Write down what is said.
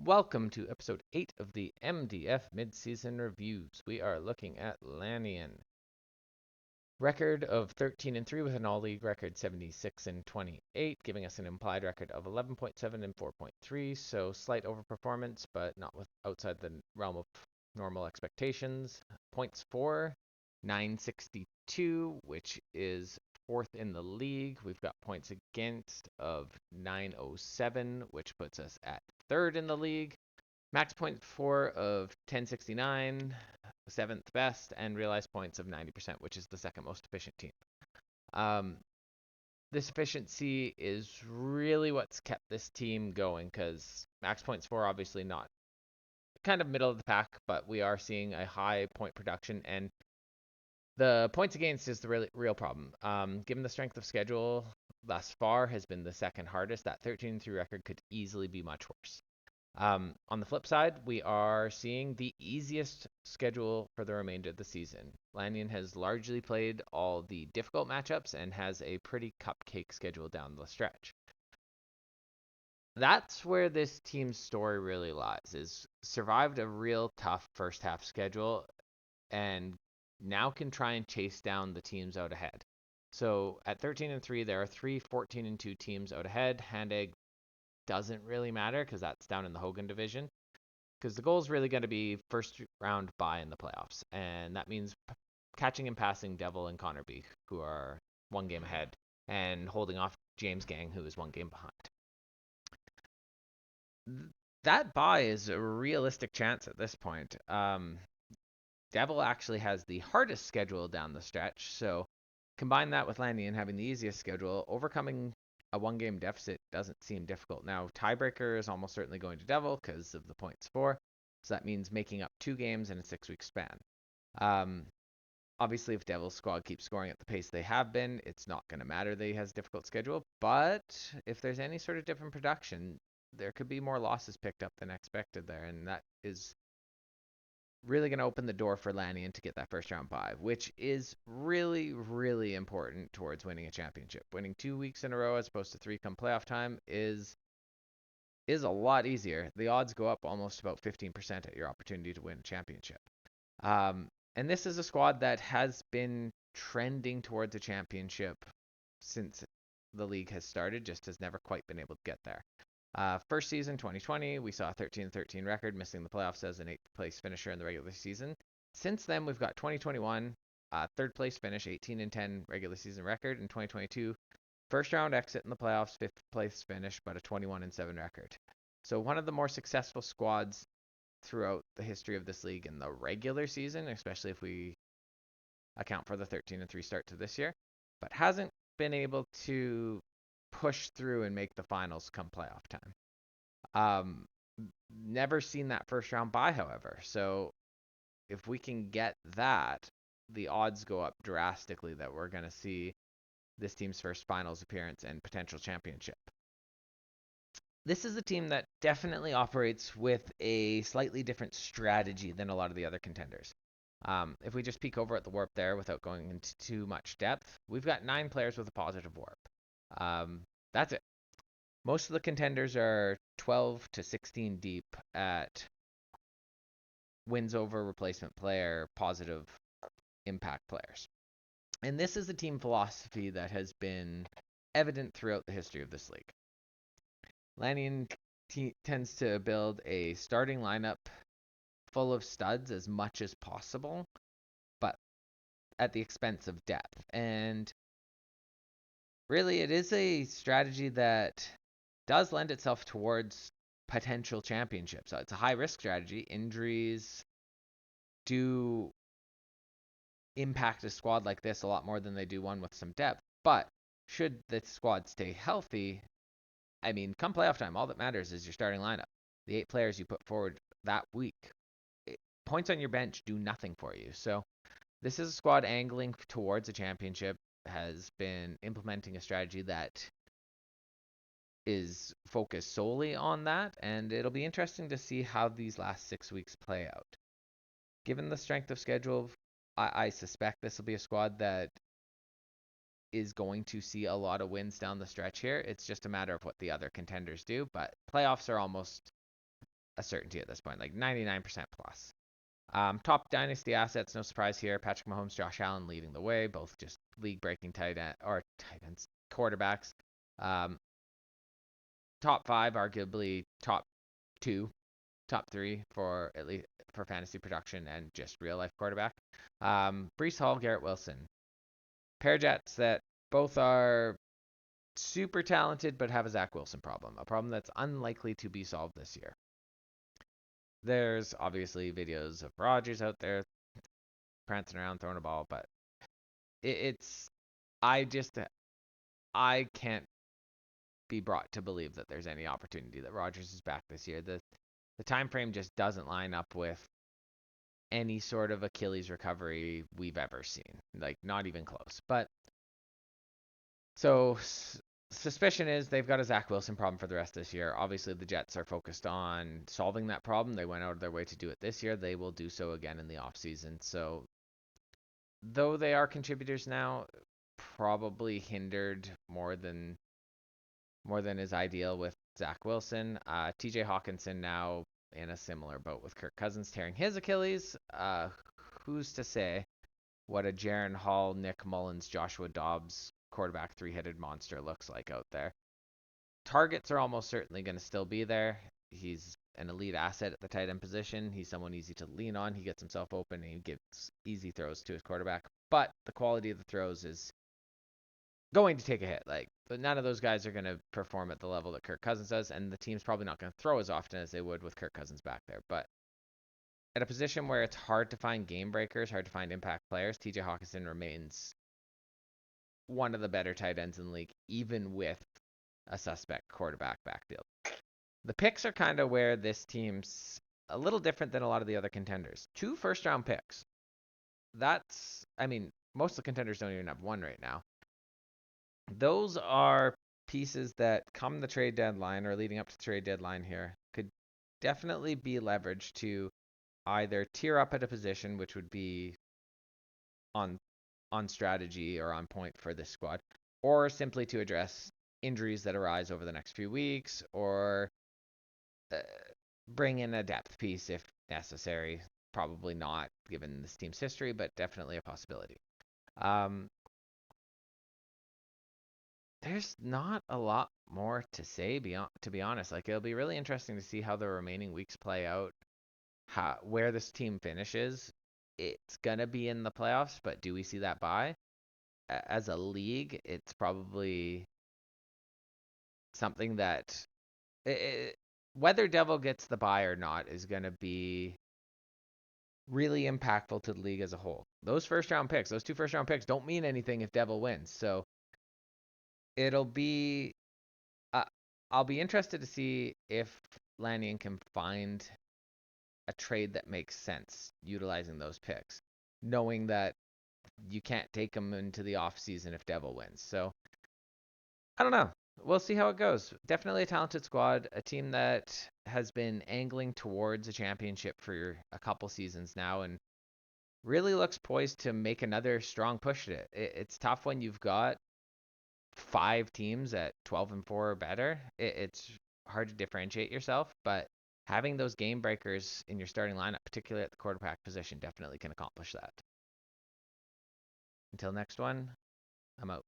Welcome to episode 8 of the MDF Midseason Reviews. We are looking at Lanian. Record of 13 and 3 with an all league record 76 and 28, giving us an implied record of 11.7 and 4.3. So slight overperformance, but not outside the realm of normal expectations. Points for 962, which is fourth in the league. We've got points against of 907, which puts us at third in the league. Max point for of 1069, seventh best, and realized points of 90%, which is the second most efficient team. Um, this efficiency is really what's kept this team going because max points for obviously not kind of middle of the pack, but we are seeing a high point production, and the points against is the real problem. Given the strength of schedule thus far has been the second hardest, that 13-3 record could easily be much worse. On the flip side, we are seeing the easiest schedule for the remainder of the season. Lanian has largely played all the difficult matchups and has a pretty cupcake schedule down the stretch. That's where this team's story really lies, is survived a real tough first half schedule and now can try and chase down the teams out ahead. So at 13 and 3, there are three 14 and 2 teams out ahead. Hand Egg doesn't really matter because that's down in the Hogan division. Because the goal is really going to be first round bye in the playoffs, and that means catching and passing Devil and Connor B, who are one game ahead, and holding off James Gang, who is one game behind. That bye is a realistic chance at this point. Devil actually has the hardest schedule down the stretch, so combine that with Landian having the easiest schedule, overcoming a one-game deficit doesn't seem difficult. Now, tiebreaker is almost certainly going to Devil because of the points for, so that means making up 2 games in a 6-week span. Um, Obviously, if Devil's squad keeps scoring at the pace they have been, it's not going to matter that he has a difficult schedule, but if there's any sort of different production, there could be more losses picked up than expected there, and that is really going to open the door for Lanian to get that first round bye, which is really, really important towards winning a championship. Winning 2 weeks in a row as opposed to three come playoff time is a lot easier. The odds go up almost about 15% at your opportunity to win a championship. And this is a squad that has been trending towards a championship since the league has started, just has never quite been able to get there. First season, 2020, we saw a 13-13 record, missing the playoffs as an 8th place finisher in the regular season. Since then, we've got 2021, third place finish, 18-10 regular season record. In 2022, first round exit in the playoffs, 5th place finish, but a 21-7 record. So one of the more successful squads throughout the history of this league in the regular season, especially if we account for the 13-3 start to this year, but hasn't been able to push through and make the finals come playoff time. Um, Never seen that first round bye, however. So if we can get that, the odds go up drastically that we're going to see this team's first finals appearance and potential championship. This is a team that definitely operates with a slightly different strategy than a lot of the other contenders. If we just peek over at the warp there without going into too much depth, we've got 9 players with a positive warp. That's it. Most of the contenders are 12 to 16 deep at wins over replacement player, positive impact players. And this is a team philosophy that has been evident throughout the history of this league. Lanian tends to build a starting lineup full of studs as much as possible, but at the expense of depth. And really, it is a strategy that does lend itself towards potential championships. So it's a high risk strategy. Injuries do impact a squad like this a lot more than they do one with some depth. But should the squad stay healthy, I mean, come playoff time, all that matters is your starting lineup. The 8 players you put forward that week. Points on your bench do nothing for you. So this is a squad angling towards a championship, has been implementing a strategy that is focused solely on that, and it'll be interesting to see how these last 6 weeks play out. Given the strength of schedule, I suspect this will be a squad that is going to see a lot of wins down the stretch here. It's just a matter of what the other contenders do, but playoffs are almost a certainty at this point, like 99% plus. Top dynasty assets, no surprise here. Patrick Mahomes, Josh Allen leading the way, both just league-breaking tight ends, quarterbacks. Um, top five, arguably top two, top three for at least for fantasy production and just real life quarterback. Brees Hall, Garrett Wilson, pair jets that both are super talented but have a Zach Wilson problem, a problem that's unlikely to be solved this year. There's obviously videos of Rodgers out there prancing around throwing a ball, but it's I just I can't be brought to believe that there's any opportunity that Rodgers is back this year. The time frame just doesn't line up with any sort of Achilles recovery we've ever seen. Like not even close. But so suspicion is they've got a Zach Wilson problem for the rest of this year. Obviously the Jets are focused on solving that problem. They went out of their way to do it this year. They will do so again in the offseason. So though they are contributors now, probably hindered more than is ideal with Zach Wilson. TJ Hawkinson now in a similar boat with Kirk Cousins tearing his Achilles. Who's to say what a Jaren Hall, Nick Mullins, Joshua Dobbs quarterback three-headed monster looks like out there? Targets are almost certainly going to still be there. He's an elite asset at the tight end position. He's someone easy to lean on. He gets himself open and he gives easy throws to his quarterback. But the quality of the throws is going to take a hit. Like, but none of those guys are going to perform at the level that Kirk Cousins does, and the team's probably not going to throw as often as they would with Kirk Cousins back there. But at a position where it's hard to find game breakers, hard to find impact players, TJ Hawkinson remains one of the better tight ends in the league, even with a suspect quarterback backfield. The picks are kind of where this team's a little different than a lot of the other contenders. 2 first-round picks. I mean, most of the contenders don't even have one right now. Those are pieces that come the trade deadline or leading up to the trade deadline here could definitely be leveraged to either tier up at a position, which would be on strategy or on point for this squad, or simply to address injuries that arise over the next few weeks, or uh, bring in a depth piece if necessary. Probably not given this team's history, but definitely a possibility. Um, there's not a lot more to say beyond, to be honest. Like it'll be really interesting to see how the remaining weeks play out, where this team finishes. It's gonna be in the playoffs, but do we see that bye? As a league, it's probably something that whether Devil gets the bye or not is gonna be really impactful to the league as a whole. Those 2 first round picks don't mean anything if Devil wins. So it'll be uh, I'll be interested to see if Lanian can find a trade that makes sense utilizing those picks, knowing that you can't take them into the off season if Devil wins. So I don't know. We'll see how it goes. Definitely a talented squad, a team that has been angling towards a championship for a couple seasons now, and really looks poised to make another strong push at it. It's tough when you've got 5 teams at 12-4 or better. It's hard to differentiate yourself, but having those game breakers in your starting lineup, particularly at the quarterback position, definitely can accomplish that. Until next one, I'm out.